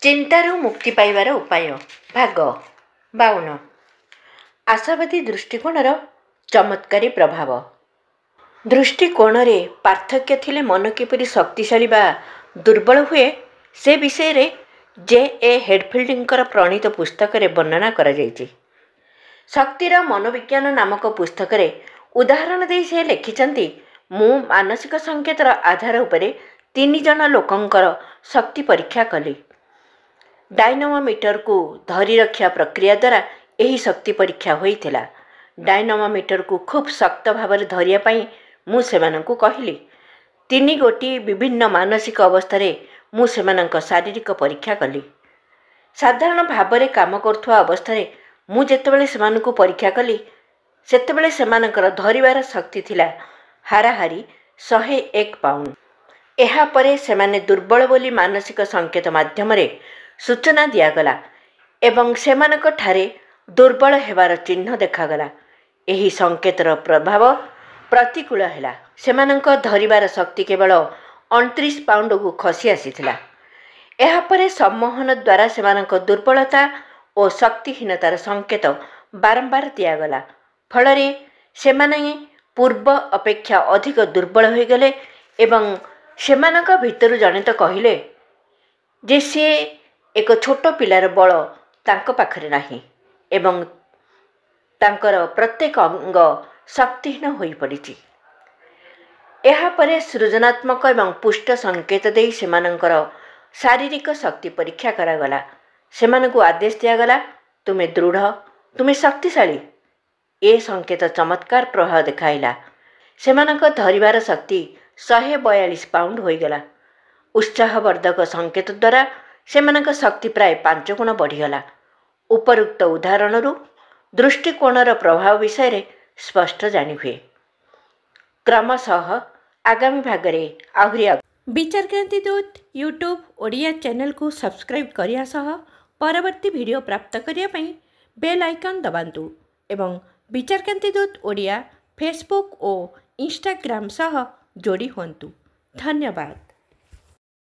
ଚିନ୍ତାରୁ ମୁକ୍ତି ପାଇବାର ଉପାୟ ଭାଗ 52। ଆଶାବାଦୀ ଦୃଷ୍ଟିକୋଣର ଚମତ୍କାରୀ ପ୍ରଭାବ। ଦୃଷ୍ଟିକୋଣରେ ପାର୍ଥକ୍ୟ ଥିଲେ ମନ କିପରି ଶକ୍ତିଶାଳୀ ବା ଦୁର୍ବଳ ହୁଏ ସେ ବିଷୟରେ J.A. ହେଡଫିଲ୍ଡଙ୍କର ପ୍ରଣୀତ ପୁସ୍ତକରେ ବର୍ଣ୍ଣନା କରାଯାଇଛି। ଶକ୍ତିର ମନୋବିଜ୍ଞାନ ନାମକ ପୁସ୍ତକରେ ଉଦାହରଣ ଦେଇ ସେ ଲେଖିଛନ୍ତି, ମୁଁ ମାନସିକ ସଂକେତର ଆଧାର ଉପରେ 3 ଜଣ ଲୋକଙ୍କର ଶକ୍ତି ପରୀକ୍ଷା କଲି। ଡାଇନାମୋମିଟରକୁ ଧରି ରଖିବା ପ୍ରକ୍ରିୟା ଦ୍ୱାରା ଏହି ଶକ୍ତି ପରୀକ୍ଷା ହୋଇଥିଲା। ଡାଇନାମୋମିଟରକୁ ଖୁବ୍ ଶକ୍ତ ଭାବରେ ଧରିବା ପାଇଁ ମୁଁ ସେମାନଙ୍କୁ କହିଲି। 3 ଗୋଟି ବିଭିନ୍ନ ମାନସିକ ଅବସ୍ଥାରେ ମୁଁ ସେମାନଙ୍କ ଶାରୀରିକ ପରୀକ୍ଷା କଲି। ସାଧାରଣ ଭାବରେ କାମ କରୁଥିବା ଅବସ୍ଥାରେ ମୁଁ ଯେତେବେଳେ ସେମାନଙ୍କୁ ପରୀକ୍ଷା କଲି ସେତେବେଳେ ସେମାନଙ୍କର ଧରିବାର ଶକ୍ତି ଥିଲା ହାରାହାରି 101 ପାଉଣ୍ଡ। ଏହାପରେ ସେମାନେ ଦୁର୍ବଳ ବୋଲି ମାନସିକ ସଂକେତ ମାଧ୍ୟମରେ ସୂଚନା ଦିଆଗଲା ଏବଂ ସେମାନଙ୍କଠାରେ ଦୁର୍ବଳ ହେବାର ଚିହ୍ନ ଦେଖାଗଲା। ଏହି ସଂକେତର ପ୍ରଭାବ ପ୍ରତିକୂଳ ହେଲା। ସେମାନଙ୍କ ଧରିବାର ଶକ୍ତି କେବଳ 29 ପାଉଣ୍ଡକୁ ଖସି ଆସିଥିଲା। ଏହାପରେ ସମ୍ମୋହନ ଦ୍ୱାରା ସେମାନଙ୍କ ଦୁର୍ବଳତା ଓ ଶକ୍ତିହୀନତାର ସଂକେତ ବାରମ୍ବାର ଦିଆଗଲା। ଫଳରେ ସେମାନେ ପୂର୍ବ ଅପେକ୍ଷା ଅଧିକ ଦୁର୍ବଳ ହୋଇଗଲେ ଏବଂ ସେମାନଙ୍କ ଭିତରୁ ଜଣେ ତ କହିଲେ ଯେ ସିଏ ଏକ ଛୋଟ ପିଲାର ବଳ ତାଙ୍କ ପାଖରେ ନାହିଁ ଏବଂ ତାଙ୍କର ପ୍ରତ୍ୟେକ ଅଙ୍ଗ ଶକ୍ତିହୀନ ହୋଇପଡ଼ିଛି। ଏହାପରେ ସୃଜନାତ୍ମକ ଏବଂ ପୁଷ୍ଟ ସଂକେତ ଦେଇ ସେମାନଙ୍କର ଶାରୀରିକ ଶକ୍ତି ପରୀକ୍ଷା କରାଗଲା। ସେମାନଙ୍କୁ ଆଦେଶ ଦିଆଗଲା, ତୁମେ ଦୃଢ଼, ତୁମେ ଶକ୍ତିଶାଳୀ। ଏ ସଂକେତ ଚମତ୍କାର ପ୍ରଭାବ ଦେଖାଇଲା। ସେମାନଙ୍କ ଧରିବାର ଶକ୍ତି 142 ପାଉଣ୍ଡ ହୋଇଗଲା। ଉତ୍ସାହବର୍ଦ୍ଧକ ସଂକେତ ଦ୍ୱାରା ସେମାନଙ୍କ ଶକ୍ତି ପ୍ରାୟ 5 ଗୁଣ ବଢ଼ିଗଲା। ଉପରୋକ୍ତ ଉଦାହରଣରୁ ଦୃଷ୍ଟିକୋଣର ପ୍ରଭାବ ବିଷୟରେ ସ୍ପଷ୍ଟ ଜାଣିହୁଏ। କ୍ରମଶଃ ଆଗାମୀ ଭାଗରେ ଆହୁରି ବିଚାରକ୍ରାନ୍ତି ଦୂତ ୟୁଟ୍ୟୁବ୍ ଓଡ଼ିଆ ଚ୍ୟାନେଲକୁ ସବସ୍କ୍ରାଇବ୍ କରିବା ସହ ପରବର୍ତ୍ତୀ ଭିଡ଼ିଓ ପ୍ରାପ୍ତ କରିବା ପାଇଁ ବେଲ୍ ଆଇକନ୍ ଦବାନ୍ତୁ ଏବଂ ବିଚାରକ୍ରାନ୍ତି ଦୂତ ଓଡ଼ିଆ ଫେସବୁକ୍ ଓ ଇନଷ୍ଟାଗ୍ରାମ ସହ ଯୋଡ଼ି ହୁଅନ୍ତୁ। ଧନ୍ୟବାଦ।